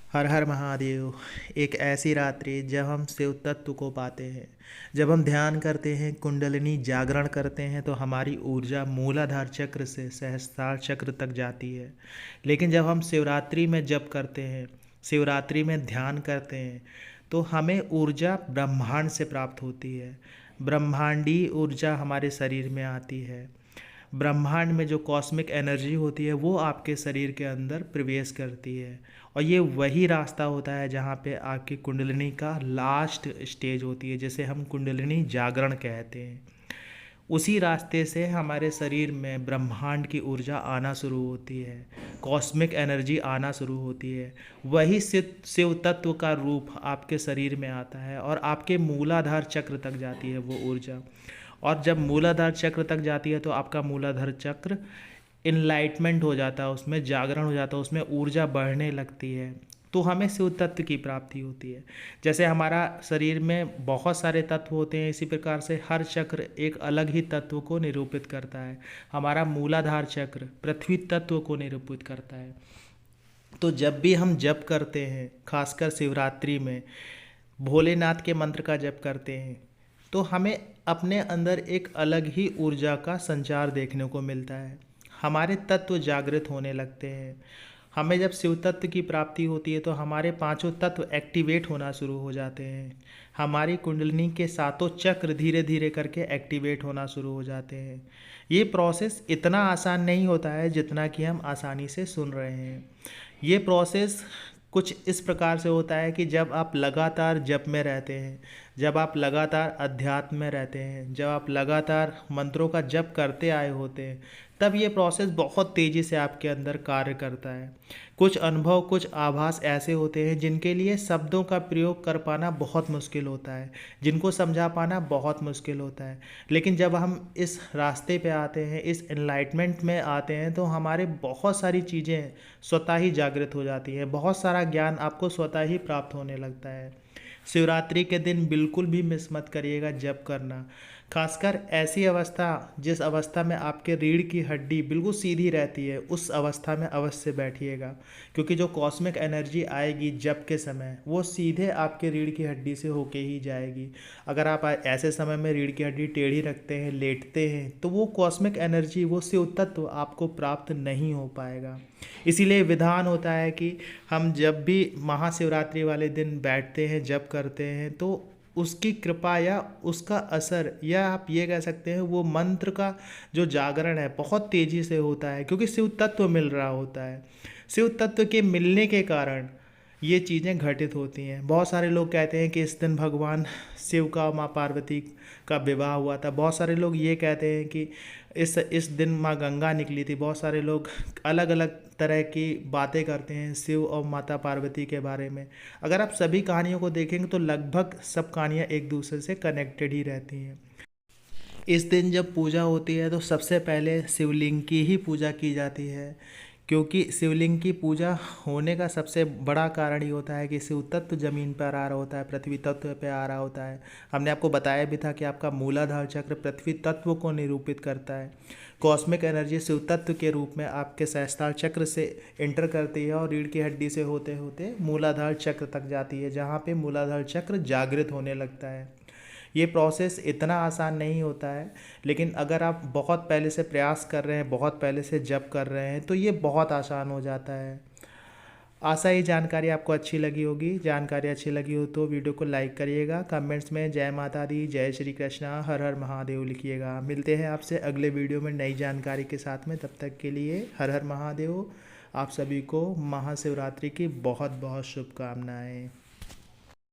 हर हर महादेव। एक ऐसी रात्रि जब हम शिव तत्व को पाते हैं, जब हम ध्यान करते हैं, कुंडलिनी जागरण करते हैं तो हमारी ऊर्जा मूलाधार चक्र से सहस्त्रार चक्र तक जाती है। लेकिन जब हम शिवरात्रि में जप करते हैं, शिवरात्रि में ध्यान करते हैं तो हमें ऊर्जा ब्रह्मांड से प्राप्त होती है। ब्रह्मांडी ऊर्जा हमारे शरीर में आती है। ब्रह्मांड में जो कॉस्मिक एनर्जी होती है वो आपके शरीर के अंदर प्रवेश करती है। और ये वही रास्ता होता है जहाँ पे आपकी कुंडलिनी का लास्ट स्टेज होती है, जिसे हम कुंडलिनी जागरण कहते हैं। उसी रास्ते से हमारे शरीर में ब्रह्मांड की ऊर्जा आना शुरू होती है, कॉस्मिक एनर्जी आना शुरू होती है। वही शिव तत्व का रूप आपके शरीर में आता है और आपके मूलाधार चक्र तक जाती है वो ऊर्जा। और जब मूलाधार चक्र तक जाती है तो आपका मूलाधार चक्र इनलाइटमेंट हो जाता है, उसमें जागरण हो जाता है, उसमें ऊर्जा बढ़ने लगती है। तो हमें शिव तत्व की प्राप्ति होती है। जैसे हमारा शरीर में बहुत सारे तत्व होते हैं, इसी प्रकार से हर चक्र एक अलग ही तत्व को निरूपित करता है। हमारा मूलाधार चक्र पृथ्वी तत्व को निरूपित करता है। तो जब भी हम जप करते हैं, खासकर शिवरात्रि में भोलेनाथ के मंत्र का जप करते हैं, तो हमें अपने अंदर एक अलग ही ऊर्जा का संचार देखने को मिलता है। हमारे तत्व जागृत होने लगते हैं। हमें जब शिव तत्व की प्राप्ति होती है तो हमारे पांचों तत्व एक्टिवेट होना शुरू हो जाते हैं। हमारी कुंडलिनी के सातों चक्र धीरे धीरे करके एक्टिवेट होना शुरू हो जाते हैं। ये प्रोसेस इतना आसान नहीं होता है जितना कि हम आसानी से सुन रहे हैं। ये प्रोसेस कुछ इस प्रकार से होता है कि जब आप लगातार जप में रहते हैं, जब आप लगातार अध्यात्म में रहते हैं, जब आप लगातार मंत्रों का जप करते आए होते हैं, तब ये प्रोसेस बहुत तेज़ी से आपके अंदर कार्य करता है। कुछ अनुभव, कुछ आभास ऐसे होते हैं जिनके लिए शब्दों का प्रयोग कर पाना बहुत मुश्किल होता है, जिनको समझा पाना बहुत मुश्किल होता है। लेकिन जब हम इस रास्ते पे आते हैं, इस एनलाइटमेंट में आते हैं, तो हमारे बहुत सारी चीज़ें स्वतः ही जागृत हो जाती हैं। बहुत सारा ज्ञान आपको स्वतः ही प्राप्त होने लगता है। शिवरात्रि के दिन बिल्कुल भी मिस मत करिएगा जप करना। खासकर ऐसी अवस्था, जिस अवस्था में आपके रीढ़ की हड्डी बिल्कुल सीधी रहती है, उस अवस्था में अवश्य बैठिएगा। क्योंकि जो कॉस्मिक एनर्जी आएगी जप के समय, वो सीधे आपके रीढ़ की हड्डी से होके ही जाएगी। अगर आप ऐसे समय में रीढ़ की हड्डी टेढ़ी रखते हैं, लेटते हैं, तो वो कॉस्मिक एनर्जी, वो शिव तत्व आपको प्राप्त नहीं हो पाएगा। इसीलिए विधान होता है कि हम जब भी महाशिवरात्रि वाले दिन बैठते हैं, जप करते हैं, तो उसकी कृपा या उसका असर, या आप ये कह सकते हैं वो मंत्र का जो जागरण है बहुत तेज़ी से होता है, क्योंकि शिव तत्व मिल रहा होता है। शिव तत्व के मिलने के कारण ये चीज़ें घटित होती हैं। बहुत सारे लोग कहते हैं कि इस दिन भगवान शिव का माँ पार्वती का विवाह हुआ था। बहुत सारे लोग ये कहते हैं कि इस दिन माँ गंगा निकली थी। बहुत सारे लोग अलग अलग तरह की बातें करते हैं शिव और माता पार्वती के बारे में। अगर आप सभी कहानियों को देखेंगे तो लगभग सब कहानियाँ एक दूसरे से कनेक्टेड ही रहती हैं। इस दिन जब पूजा होती है तो सबसे पहले शिवलिंग की ही पूजा की जाती है, क्योंकि शिवलिंग की पूजा होने का सबसे बड़ा कारण ये होता है कि शिव तत्व जमीन पर आ रहा होता है, पृथ्वी तत्व पे आ रहा होता है। हमने आपको बताया भी था कि आपका मूलाधार चक्र पृथ्वी तत्व को निरूपित करता है। कॉस्मिक एनर्जी शिव तत्व के रूप में आपके सहस्त्रार चक्र से एंटर करती है और रीढ़ की हड्डी से होते होते मूलाधार चक्र तक जाती है, जहाँ पे मूलाधार चक्र जागृत होने लगता है। ये प्रोसेस इतना आसान नहीं होता है, लेकिन अगर आप बहुत पहले से प्रयास कर रहे हैं, बहुत पहले से जप कर रहे हैं, तो ये बहुत आसान हो जाता है। आशा ये जानकारी आपको अच्छी लगी होगी। जानकारी अच्छी लगी हो तो वीडियो को लाइक करिएगा। कमेंट्स में जय माता दी, जय श्री कृष्णा, हर हर महादेव लिखिएगा। मिलते हैं आपसे अगले वीडियो में नई जानकारी के साथ में। तब तक के लिए हर हर महादेव। आप सभी को महाशिवरात्रि की बहुत बहुत शुभकामनाएँ।